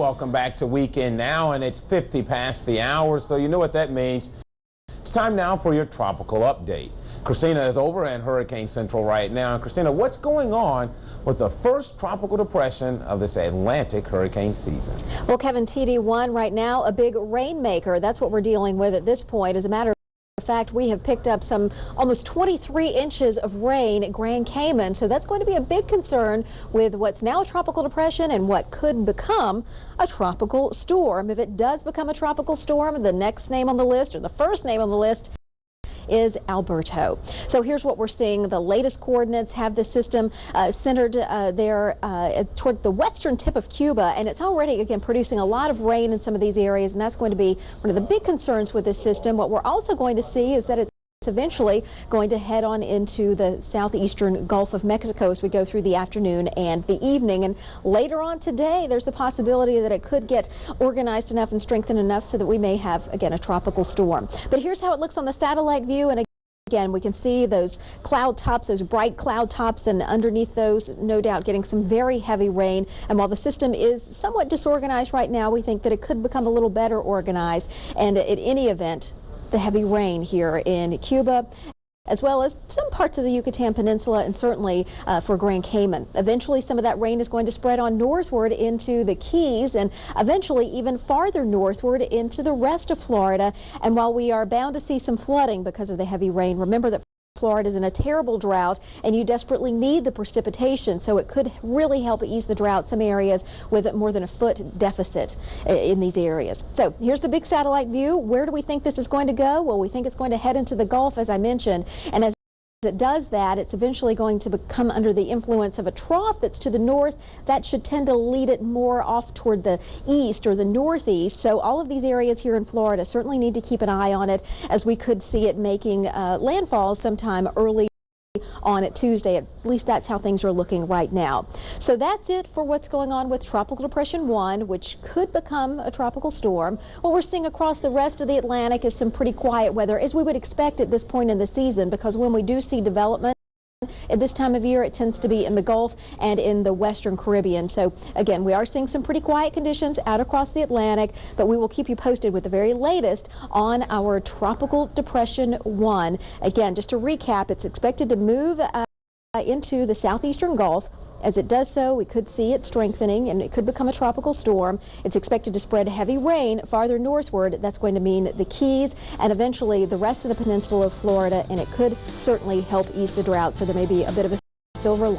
Welcome back to Weekend Now, and it's 50 past the hour, so you know what that means. It's time now for your tropical update. Kristina is over in Hurricane Central right now. Kristina, what's going on with the first tropical depression of this Atlantic hurricane season? Well, Kevin, TD1 right now, a big rainmaker. That's what we're dealing with at this point. As a matter of fact, we have picked up some almost 23 inches of rain at Grand Cayman, so that's going to be a big concern with what's now a tropical depression and what could become a tropical storm. If it does become a tropical storm, the next name on the list, or the first name on the list, is Alberto. So here's what we're seeing. The latest coordinates have the system centered there toward the western tip of Cuba, and it's already, again, producing a lot of rain in some of these areas, and that's going to be one of the big concerns with this system. What we're also going to see is that it's eventually going to head on into the southeastern Gulf of Mexico as we go through the afternoon and the evening. And later on today, there's the possibility that it could get organized enough and strengthened enough so that we may have, again, a tropical storm. But here's how it looks on the satellite view. And again, we can see those cloud tops, those bright cloud tops, and underneath those, no doubt, getting some very heavy rain. And while the system is somewhat disorganized right now, we think that it could become a little better organized. And in any event, the heavy rain here in Cuba, as well as some parts of the Yucatan Peninsula, and certainly for Grand Cayman. Eventually, some of that rain is going to spread on northward into the Keys, and eventually even farther northward into the rest of Florida. And while we are bound to see some flooding because of the heavy rain, remember that Florida is in a terrible drought, and you desperately need the precipitation, so it could really help ease the drought. Some areas with more than a foot deficit in these areas. So here's the big satellite view. Where do we think this is going to go? Well, we think it's going to head into the Gulf, as I mentioned, and as it does that, it's eventually going to become under the influence of a trough that's to the north. That should tend to lead it more off toward the east or the northeast. So all of these areas here in Florida certainly need to keep an eye on it, as we could see it making landfall sometime early on at Tuesday. At least that's how things are looking right now. So that's it for what's going on with Tropical Depression 1, which could become a tropical storm. What we're seeing across the rest of the Atlantic is some pretty quiet weather, as we would expect at this point in the season, because when we do see development at this time of year, it tends to be in the Gulf and in the Western Caribbean. So again, we are seeing some pretty quiet conditions out across the Atlantic, but we will keep you posted with the very latest on our Tropical Depression 1. Again, just to recap, it's expected to move into the southeastern Gulf. As it does so, we could see it strengthening, and it could become a tropical storm. It's expected to spread heavy rain farther northward. That's going to mean the Keys and eventually the rest of the peninsula of Florida, and it could certainly help ease the drought. So there may be a bit of a silver lining.